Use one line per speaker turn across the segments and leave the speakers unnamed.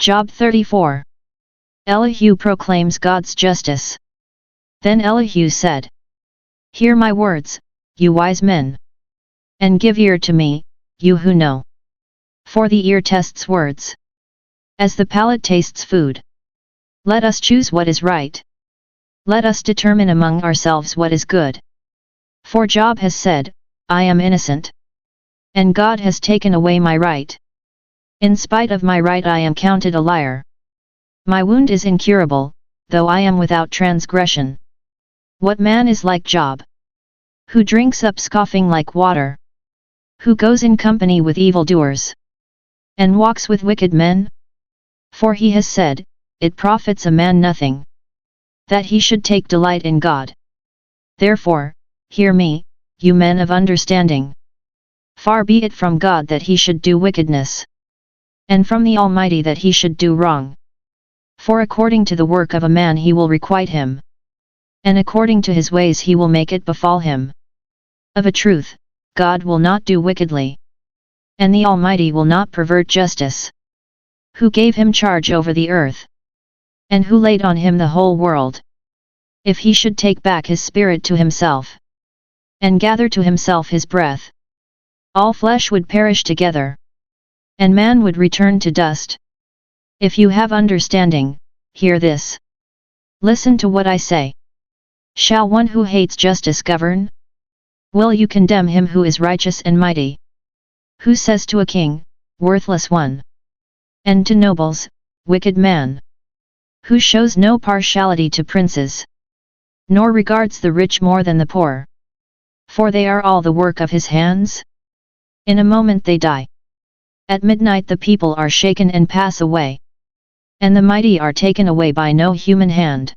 Job 34. Elihu proclaims God's justice. Then Elihu said, "Hear my words, you wise men. And give ear to me, you who know. For the ear tests words, as the palate tastes food. Let us choose what is right. Let us determine among ourselves what is good. For Job has said, I am innocent. And God has taken away my right. In spite of my right I am counted a liar. My wound is incurable, though I am without transgression. What man is like Job? Who drinks up scoffing like water? Who goes in company with evildoers? And walks with wicked men? For he has said, it profits a man nothing, that he should take delight in God. Therefore, hear me, you men of understanding. Far be it from God that he should do wickedness, and from the Almighty that he should do wrong. For according to the work of a man he will requite him, and according to his ways he will make it befall him. Of a truth, God will not do wickedly, and the Almighty will not pervert justice. Who gave him charge over the earth, and who laid on him the whole world? If he should take back his spirit to himself, and gather to himself his breath, all flesh would perish together, and man would return to dust. If you have understanding, hear this. Listen to what I say. Shall one who hates justice govern? Will you condemn him who is righteous and mighty? Who says to a king, worthless one, and to nobles, wicked man? Who shows no partiality to princes, nor regards the rich more than the poor? For they are all the work of his hands. In a moment they die. At midnight the people are shaken and pass away, and the mighty are taken away by no human hand.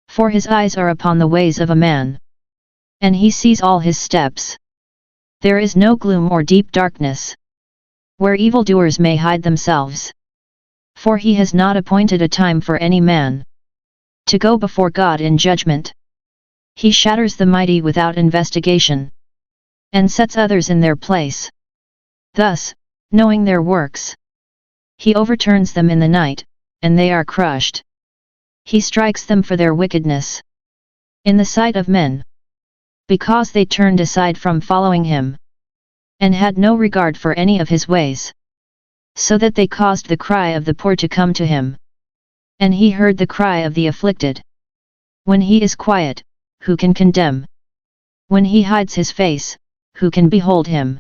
For his eyes are upon the ways of a man, and he sees all his steps. There is no gloom or deep darkness, where evildoers may hide themselves. For he has not appointed a time for any man to go before God in judgment. He shatters the mighty without investigation, and sets others in their place. Thus, knowing their works, he overturns them in the night, and they are crushed. He strikes them for their wickedness in the sight of men, because they turned aside from following him, and had no regard for any of his ways, so that they caused the cry of the poor to come to him, and he heard the cry of the afflicted. When he is quiet, who can condemn? When he hides his face, who can behold him?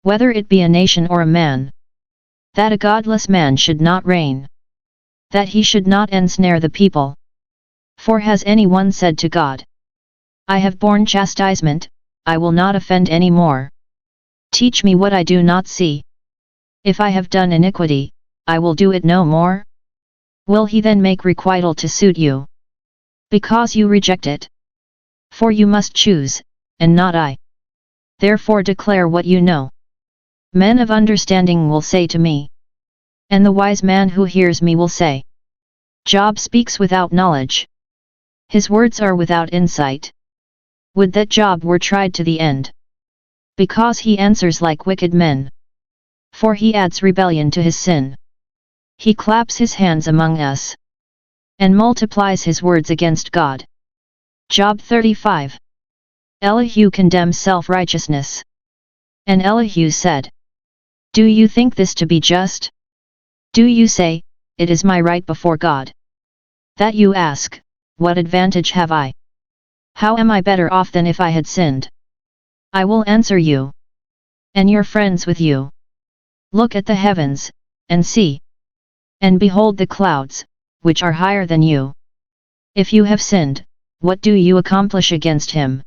Whether it be a nation or a man, that a godless man should not reign, that he should not ensnare the people. For has anyone said to God, I have borne chastisement, I will not offend any more. Teach me what I do not see. If I have done iniquity, I will do it no more. Will he then make requital to suit you, because you reject it? For you must choose, and not I. Therefore declare what you know. Men of understanding will say to me, and the wise man who hears me will say, Job speaks without knowledge. His words are without insight. Would that Job were tried to the end, because he answers like wicked men. For he adds rebellion to his sin. He claps his hands among us, and multiplies his words against God. Job 35. Elihu condemns self-righteousness. And Elihu said, Do you think this to be just? Do you say, it is my right before God? That you ask, what advantage have I? How am I better off than if I had sinned? I will answer you, and your friends with you. Look at the heavens, and see. And behold the clouds, which are higher than you. If you have sinned, what do you accomplish against him?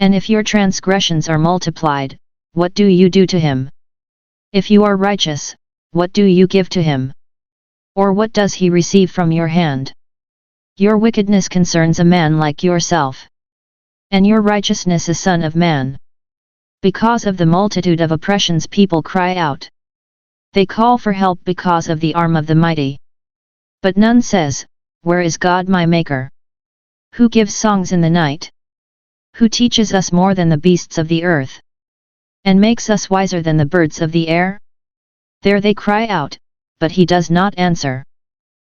And if your transgressions are multiplied, what do you do to him? If you are righteous, what do you give to him? Or what does he receive from your hand? Your wickedness concerns a man like yourself, and your righteousness a son of man. Because of the multitude of oppressions people cry out. They call for help because of the arm of the mighty. But none says, Where is God my Maker? Who gives songs in the night? Who teaches us more than the beasts of the earth, and makes us wiser than the birds of the air? There they cry out, but he does not answer.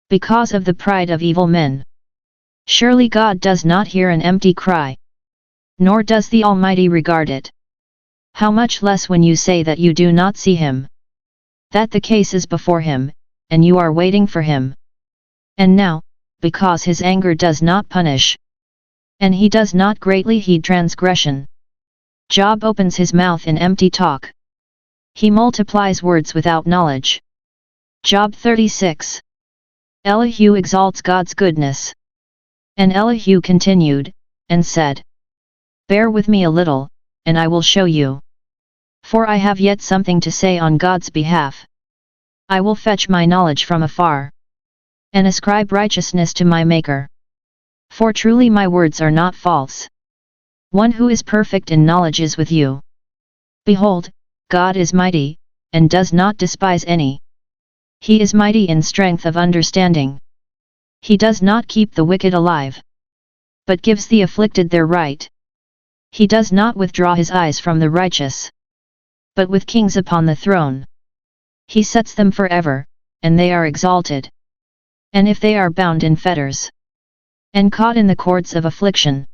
Because of the pride of evil men. Surely God does not hear an empty cry. Nor does the Almighty regard it. How much less when you say that you do not see him. That the case is before him, and you are waiting for him. And now, because his anger does not punish, and he does not greatly heed transgression, Job opens his mouth in empty talk. He multiplies words without knowledge. Job 36. Elihu exalts God's goodness. And Elihu continued, and said, Bear with me a little, and I will show you. For I have yet something to say on God's behalf. I will fetch my knowledge from afar, and ascribe righteousness to my Maker. For truly my words are not false. One who is perfect in knowledge is with you. Behold, God is mighty, and does not despise any. He is mighty in strength of understanding. He does not keep the wicked alive, but gives the afflicted their right. He does not withdraw his eyes from the righteous, but with kings upon the throne. He sets them forever, and they are exalted. And if they are bound in fetters, and caught in the cords of affliction,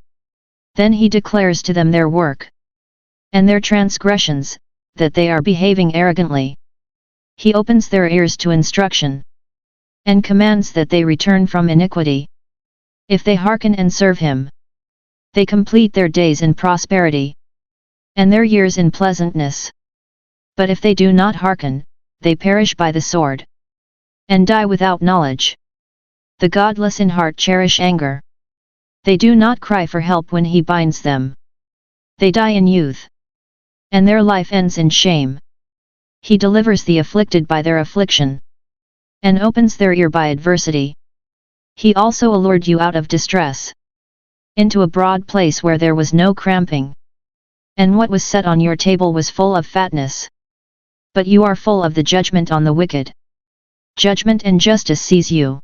then he declares to them their work, and their transgressions, that they are behaving arrogantly. He opens their ears to instruction, and commands that they return from iniquity. If they hearken and serve him, they complete their days in prosperity, and their years in pleasantness. But if they do not hearken, they perish by the sword, and die without knowledge. The godless in heart cherish anger. They do not cry for help when he binds them. They die in youth, and their life ends in shame. He delivers the afflicted by their affliction, and opens their ear by adversity. He also allured you out of distress, into a broad place where there was no cramping, and what was set on your table was full of fatness. But you are full of the judgment on the wicked. Judgment and justice seize you.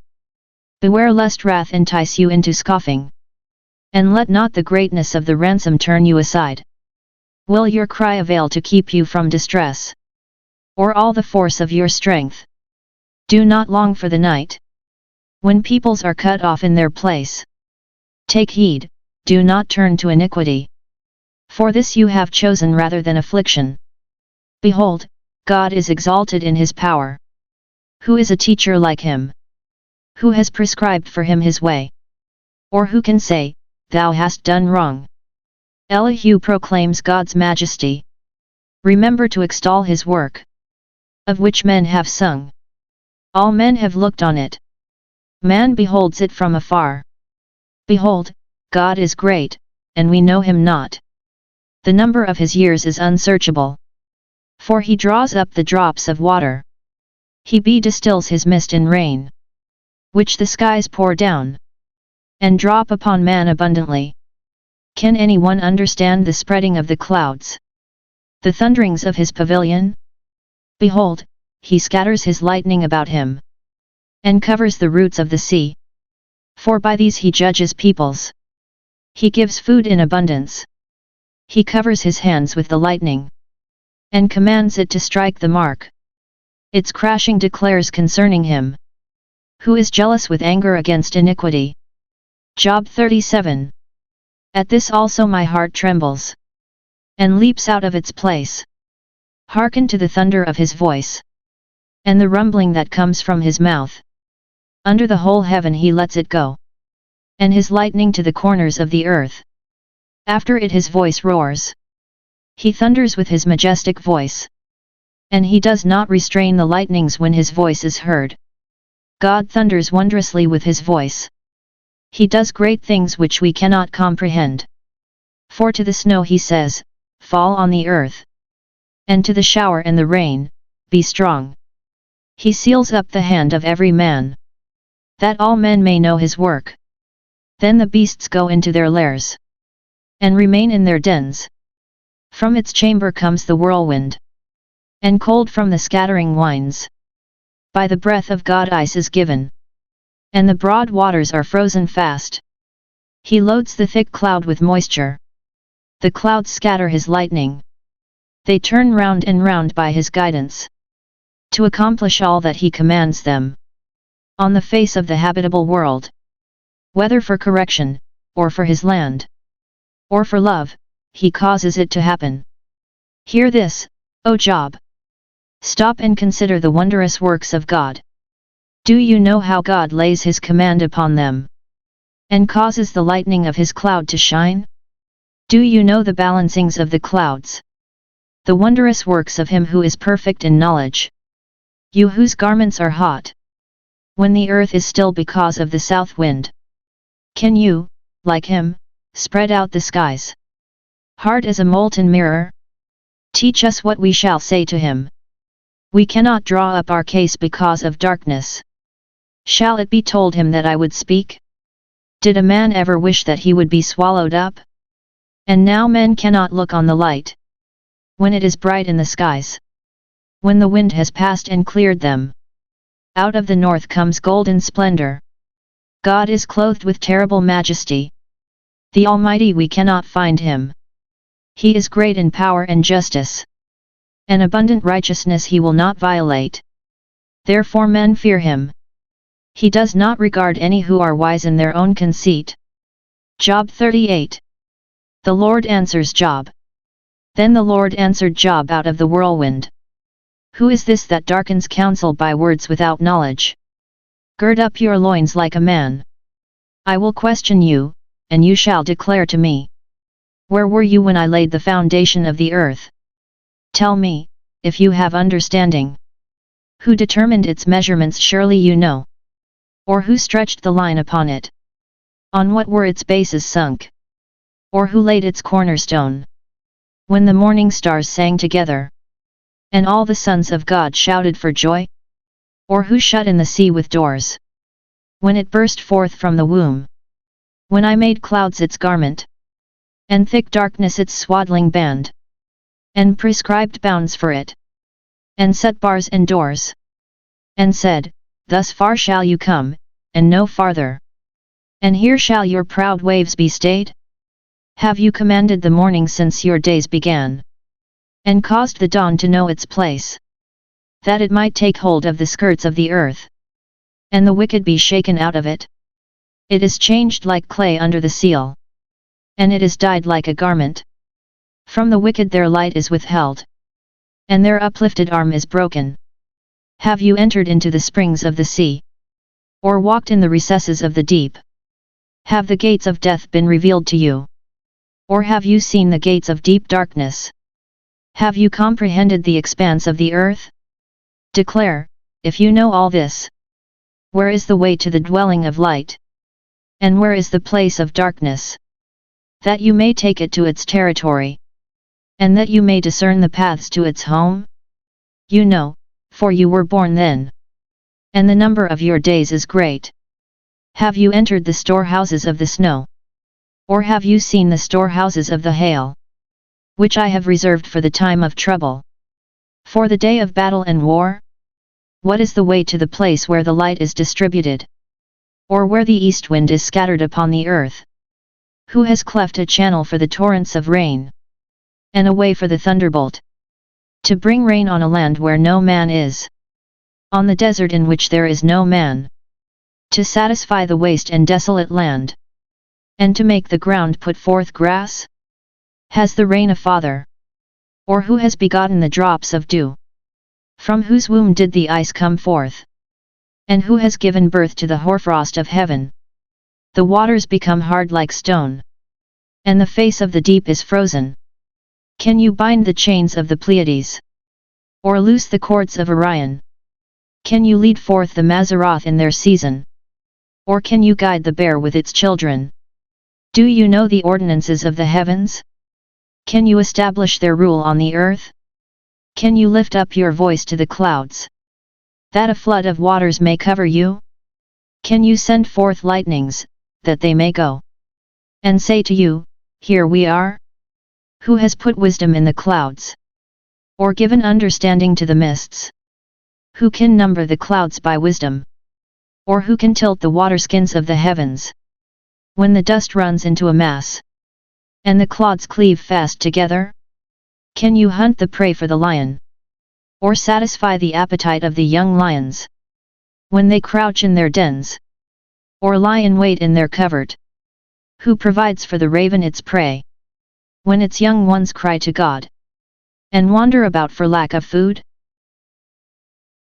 Beware lest wrath entice you into scoffing, and let not the greatness of the ransom turn you aside. Will your cry avail to keep you from distress, or all the force of your strength? Do not long for the night, when peoples are cut off in their place. Take heed, do not turn to iniquity. For this you have chosen rather than affliction. Behold, God is exalted in his power. Who is a teacher like him? Who has prescribed for him his way? Or who can say, Thou hast done wrong? Elihu proclaims God's majesty. Remember to extol his work, of which men have sung. All men have looked on it. Man beholds it from afar. Behold, God is great, and we know him not. The number of his years is unsearchable. For he draws up the drops of water. He distills his mist in rain, which the skies pour down, and drop upon man abundantly. Can anyone understand the spreading of the clouds, the thunderings of his pavilion? Behold, he scatters his lightning about him, and covers the roots of the sea. For by these he judges peoples. He gives food in abundance. He covers his hands with the lightning, and commands it to strike the mark. Its crashing declares concerning him, who is jealous with anger against iniquity. Job 37. At this also my heart trembles, and leaps out of its place. Hearken to the thunder of his voice, and the rumbling that comes from his mouth. Under the whole heaven he lets it go, and his lightning to the corners of the earth. After it his voice roars. He thunders with his majestic voice, and he does not restrain the lightnings when his voice is heard. God thunders wondrously with his voice. He does great things which we cannot comprehend. For to the snow he says, Fall on the earth, and to the shower and the rain, Be strong. He seals up the hand of every man, that all men may know his work. Then the beasts go into their lairs, and remain in their dens. From its chamber comes the whirlwind, and cold from the scattering winds. By the breath of God ice is given, and the broad waters are frozen fast. He loads the thick cloud with moisture. The clouds scatter his lightning. They turn round and round by his guidance. to accomplish all that he commands them. On the face of the habitable world, whether for correction, or for his land, or for love, he causes it to happen. Hear this, O Job. Stop and consider the wondrous works of God. Do you know how God lays his command upon them, and causes the lightning of his cloud to shine? Do you know the balancings of the clouds? The wondrous works of him who is perfect in knowledge. You whose garments are hot, when the earth is still because of the south wind. Can you, like him, spread out the skies, hard as a molten mirror? Teach us what we shall say to him. We cannot draw up our case because of darkness. Shall it be told him that I would speak? Did a man ever wish that he would be swallowed up? And now men cannot look on the light, when it is bright in the skies, when the wind has passed and cleared them. Out of the north comes golden splendor. God is clothed with terrible majesty. The Almighty, we cannot find him. He is great in power and justice. An abundant righteousness he will not violate. Therefore men fear him. He does not regard any who are wise in their own conceit. Job 38. The Lord answers Job. Then the Lord answered Job out of the whirlwind. Who is this that darkens counsel by words without knowledge? Gird up your loins like a man. I will question you, and you shall declare to me. Where were you when I laid the foundation of the earth? Tell me, if you have understanding. Who determined its measurements? Surely you know. Or who stretched the line upon it? On what were its bases sunk? Or who laid its cornerstone? When the morning stars sang together, and all the sons of God shouted for joy? Or who shut in the sea with doors, when it burst forth from the womb? When I made clouds its garment, and thick darkness its swaddling band, and prescribed bounds for it, and set bars and doors, and said, Thus far shall you come, and no farther. And here shall your proud waves be stayed? Have you commanded the morning since your days began, and caused the dawn to know its place, that it might take hold of the skirts of the earth, and the wicked be shaken out of it? It is changed like clay under the seal, and it is dyed like a garment. From the wicked their light is withheld, and their uplifted arm is broken. Have you entered into the springs of the sea, or walked in the recesses of the deep? Have the gates of death been revealed to you? Or have you seen the gates of deep darkness? Have you comprehended the expanse of the earth? Declare, if you know all this. Where is the way to the dwelling of light? And where is the place of darkness? That you may take it to its territory, and that you may discern the paths to its home? You know, for you were born then, and the number of your days is great. Have you entered the storehouses of the snow? Or have you seen the storehouses of the hail, which I have reserved for the time of trouble, for the day of battle and war? What is the way to the place where the light is distributed, or where the east wind is scattered upon the earth? Who has cleft a channel for the torrents of rain, and a way for the thunderbolt, to bring rain on a land where no man is, on the desert in which there is no man, to satisfy the waste and desolate land, and to make the ground put forth grass? Has the rain a father? Or who has begotten the drops of dew? From whose womb did the ice come forth? And who has given birth to the hoarfrost of heaven? The waters become hard like stone, and the face of the deep is frozen. Can you bind the chains of the Pleiades, or loose the cords of Orion? Can you lead forth the Mazzaroth in their season, or can you guide the bear with its children? Do you know the ordinances of the heavens? Can you establish their rule on the earth? Can you lift up your voice to the clouds, that a flood of waters may cover you? Can you send forth lightnings, that they may go, and say to you, Here we are? Who has put wisdom in the clouds, or given understanding to the mists? Who can number the clouds by wisdom, or who can tilt the waterskins of the heavens? When the dust runs into a mass, and the clods cleave fast together? Can you hunt the prey for the lion, or satisfy the appetite of the young lions? When they crouch in their dens, or lie in wait in their covert? Who provides for the raven its prey, when its young ones cry to God, and wander about for lack of food?